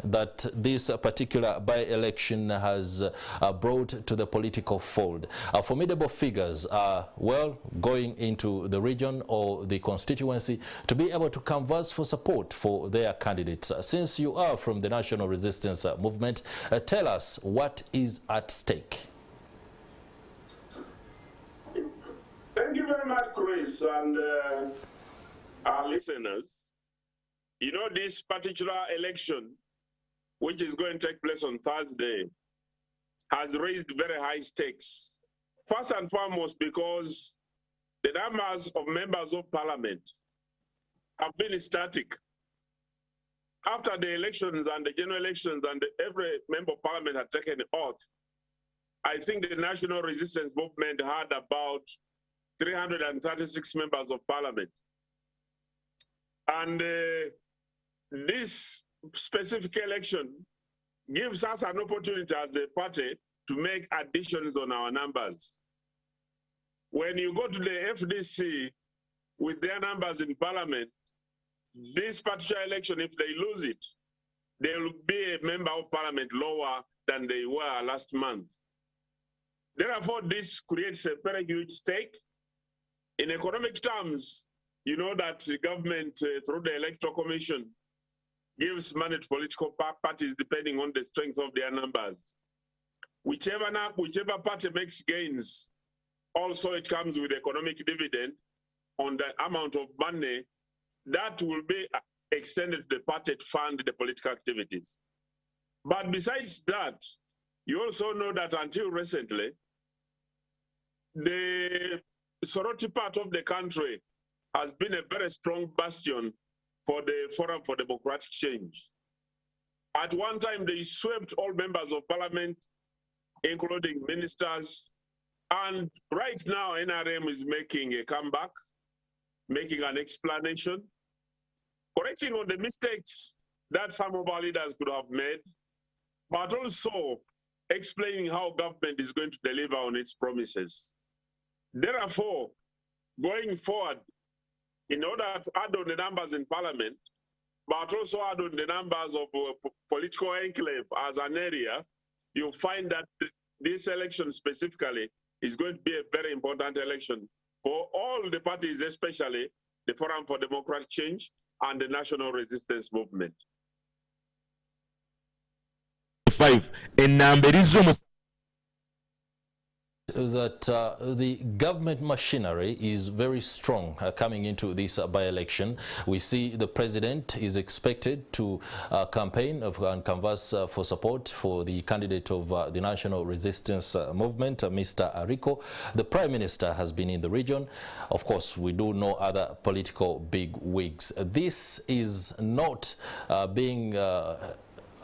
that this particular by-election has brought to the political fold. Formidable figures are, well, going into the region or the constituency to be able to canvass for support for their candidates. Since you are from the National Resistance Movement, tell us what is at stake. Thank you very much, Chris, and our listeners. You know, this particular election, which is going to take place on Thursday, has raised very high stakes. First and foremost, because the numbers of members of parliament have been static. After the elections and the general elections and every member of parliament had taken oath, I think the National Resistance Movement had about 336 members of parliament. And this specific election gives us an opportunity as a party to make additions on our numbers. When you go to the FDC with their numbers in parliament, this particular election, if they lose it, they will be a member of parliament lower than they were last month. Therefore, this creates a very huge stake. In economic terms, you know that the government, through the Electoral Commission, gives money to political parties depending on the strength of their numbers. Whichever party makes gains, also it comes with economic dividend on the amount of money that will be extended to the party to fund the political activities. But besides that, you also know that until recently, the Soroti part of the country has been a very strong bastion for the Forum for Democratic Change. At one time, they swept all members of parliament, including ministers, and right now, NRM is making a comeback, making an explanation, correcting on the mistakes that some of our leaders could have made, but also explaining how government is going to deliver on its promises. Therefore, going forward, in order to add on the numbers in parliament, but also add on the numbers of political enclave as an area, you'll find that this election specifically is going to be a very important election for all the parties, especially the Forum for Democratic Change and the National Resistance Movement. That the government machinery is very strong coming into this by-election. We see the president is expected to campaign and canvass for support for the candidate of the National Resistance Movement, Mr. Ariko. The Prime Minister has been in the region. Of course, we do know other political big wigs. This is not being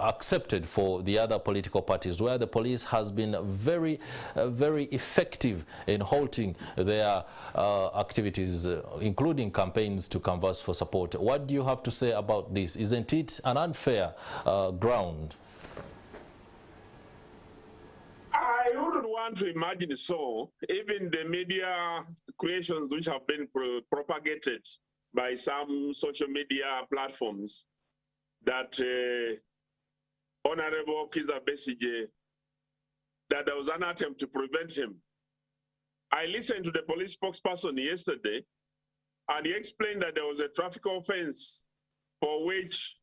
accepted for the other political parties, where the police has been very effective in halting their activities, including campaigns to canvass for support. What do you have to say about this? Isn't it an unfair ground? I wouldn't want to imagine so. Even the media creations which have been propagated by some social media platforms that Honorable Kizza Besigye, that there was an attempt to prevent him. I listened to the police spokesperson yesterday, and he explained that there was a traffic offense for which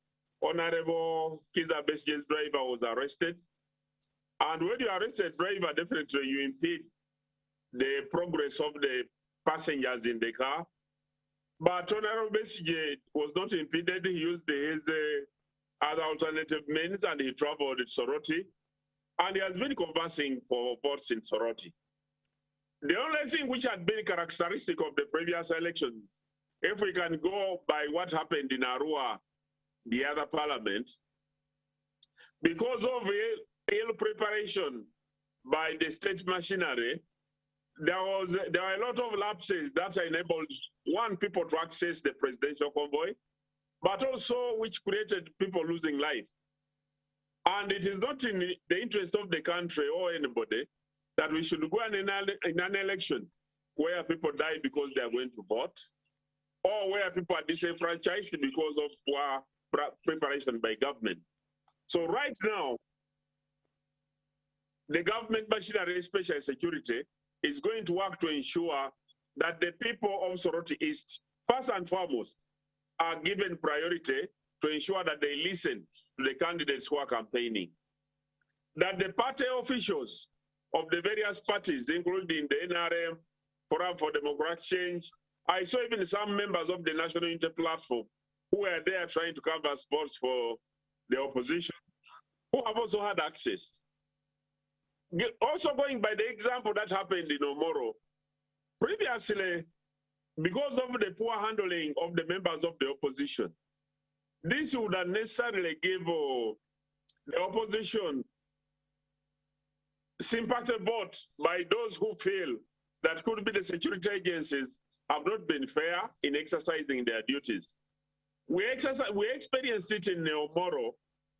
Honorable Kizza Besigye's driver was arrested. And when you arrest a driver, definitely you impede the progress of the passengers in the car. But Honorable Besigye was not impeded. He used his other alternative means, and he traveled to Soroti, and he has been conversing for votes in Soroti. The only thing which had been characteristic of the previous elections, if we can go by what happened in Arua, the other parliament, because of ill preparation by the state machinery, there were a lot of lapses that enabled people to access the presidential convoy, but also which created people losing life. And it is not in the interest of the country or anybody that we should go in an election where people die because they are going to vote, or where people are disenfranchised because of poor preparation by government. So right now, the government machinery, special security, is going to work to ensure that the people of Soroti East, first and foremost, are given priority to ensure that they listen to the candidates who are campaigning. That the party officials of the various parties, including the NRM, Forum for Democratic Change, I saw even some members of the National Unity Platform who were there trying to canvass votes for the opposition, who have also had access. Also going by the example that happened in Omoro, previously, because of the poor handling of the members of the opposition, this would have necessarily give the opposition sympathy vote by those who feel that could be the security agencies have not been fair in exercising their duties. We experienced it in Omoro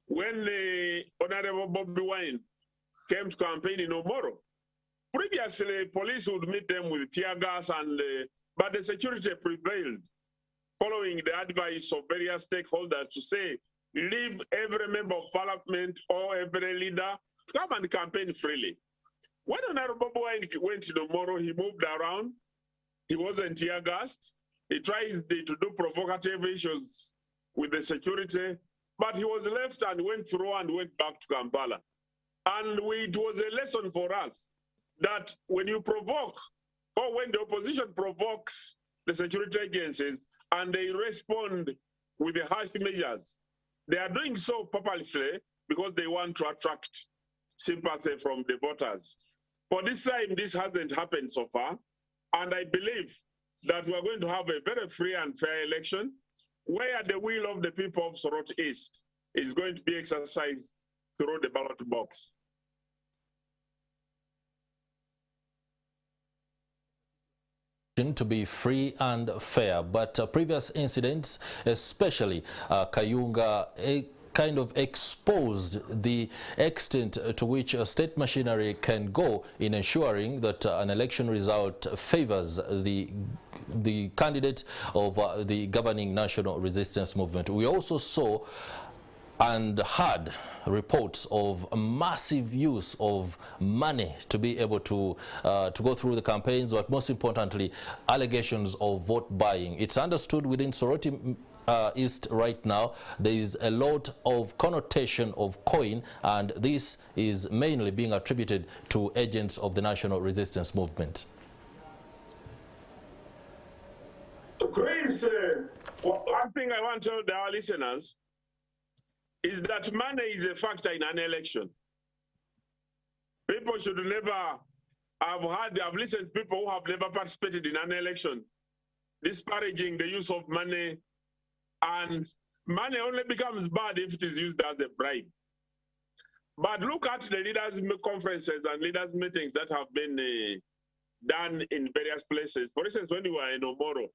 when the Honorable Bobby Wine came to campaign in Omoro. Previously, police would meet them with tear gas, but the security prevailed, following the advice of various stakeholders to say, leave every member of parliament or every leader to come and campaign freely. When Honorable Bobby Wine went to Omoro, he moved around. He wasn't tear gassed. He tried to do provocative issues with the security, but he was left and went through and went back to Kampala. And it was a lesson for us that when you provoke, or when the opposition provokes the security agencies and they respond with the harsh measures, they are doing so purposely because they want to attract sympathy from the voters. For this time, this hasn't happened so far. And I believe that we are going to have a very free and fair election where the will of the people of Soroti East is going to be exercised through the ballot box. To be free and fair, but previous incidents, especially Kayunga, kind of exposed the extent to which state machinery can go in ensuring that an election result favors the candidate of the governing National Resistance Movement. We also saw and had reports of massive use of money to be able to go through the campaigns, but most importantly, allegations of vote buying. It's understood within Soroti East right now, there is a lot of connotation of coin, and this is mainly being attributed to agents of the National Resistance Movement. Chris, one thing I want to tell our listeners is that money is a factor in an election. People should never I've listened to people who have never participated in an election disparaging the use of money, and money only becomes bad if it is used as a bribe. But look at the leaders' conferences and leaders' meetings that have been done in various places. For instance, when we were in Omoro,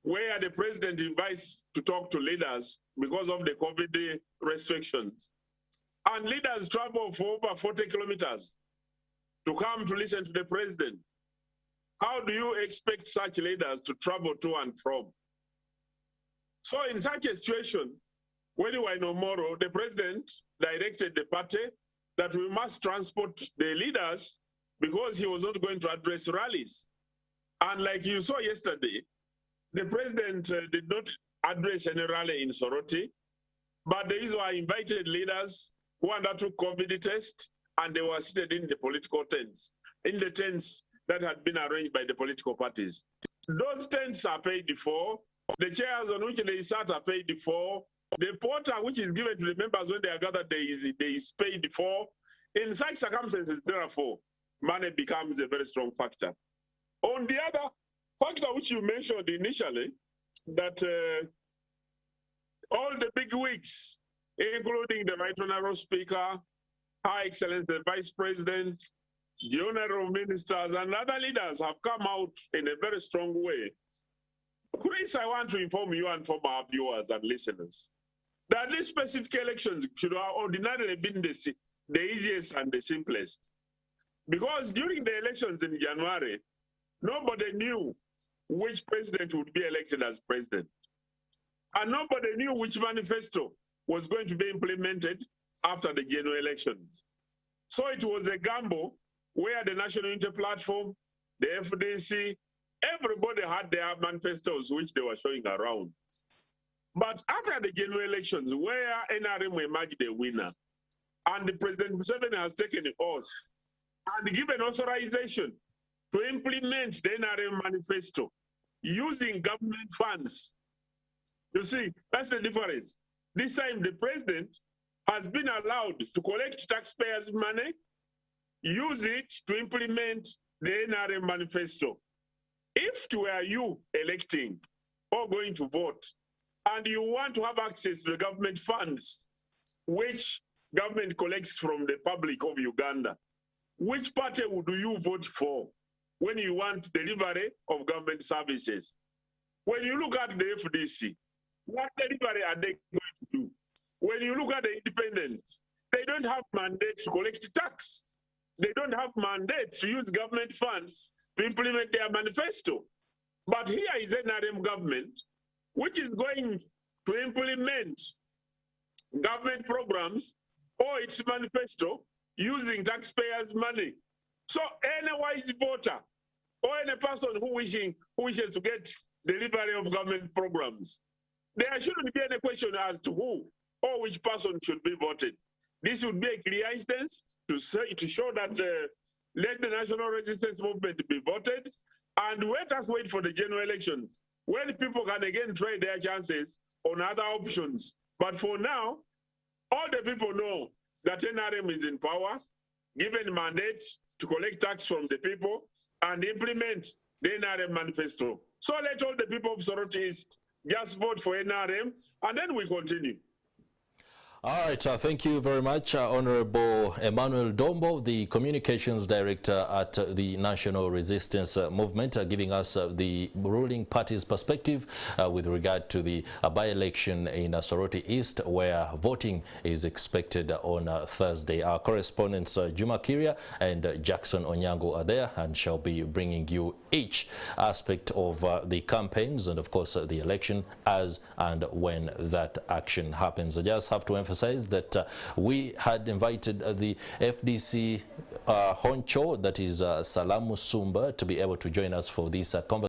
where the president invites to talk to leaders because of the COVID restrictions. And leaders travel for over 40 kilometers to come to listen to the president. How do you expect such leaders to travel to and from? So in such a situation, when we were in Omoro, the president directed the party that we must transport the leaders because he was not going to address rallies. And like you saw yesterday, the president did not address any rally in Soroti, but these were invited leaders who undertook COVID test, and they were seated in the political tents, in the tents that had been arranged by the political parties. Those tents are paid for. The chairs on which they sat are paid for. The porter which is given to the members when they are gathered, they is paid for. In such circumstances, therefore, money becomes a very strong factor. On the other factor which you mentioned initially, that all the big wigs, including the Right Honorable Speaker, High Excellency the Vice President, the Honorable Ministers, and other leaders have come out in a very strong way. Chris, I want to inform you and inform our viewers and listeners that these specific elections should have ordinarily been the easiest and the simplest. Because during the elections in January, nobody knew which president would be elected as president. And nobody knew which manifesto was going to be implemented after the general elections. So it was a gamble where the National Unity Platform, the FDC, everybody had their manifestos which they were showing around. But after the general elections, where NRM emerged a winner, and the President Museveni has taken the oath and given authorization to implement the NRM manifesto using government funds. You see, that's the difference. This time the president has been allowed to collect taxpayers' money, use it to implement the NRM manifesto. If it were you electing or going to vote, and you want to have access to the government funds, which government collects from the public of Uganda, which party would you vote for when you want delivery of government services? When you look at the FDC, what delivery are they going to do? When you look at the independents, they don't have mandate to collect tax. They don't have mandate to use government funds to implement their manifesto. But here is NRM government, which is going to implement government programs or its manifesto using taxpayers' money. So any wise voter or any person who wishes to get delivery of government programs, there shouldn't be any question as to who or which person should be voted. This would be a clear instance to show that let the National Resistance Movement be voted, and let us wait for the general elections when people can again try their chances on other options. But for now, all the people know that NRM is in power, given mandate to collect tax from the people and implement the NRM manifesto. So let all the people of Soroti East just vote for NRM, and then we continue. All right, thank you very much, Honorable Emmanuel Dombo, the Communications Director at the National Resistance Movement, giving us the ruling party's perspective with regard to the by-election in Soroti East, where voting is expected on Thursday. Our correspondents Juma Kiria and Jackson Onyango are there and shall be bringing you each aspect of the campaigns and, of course, the election as and when that action happens. I just have to emphasize that we had invited the FDC honcho, that is Salamu Sumba, to be able to join us for this conversation.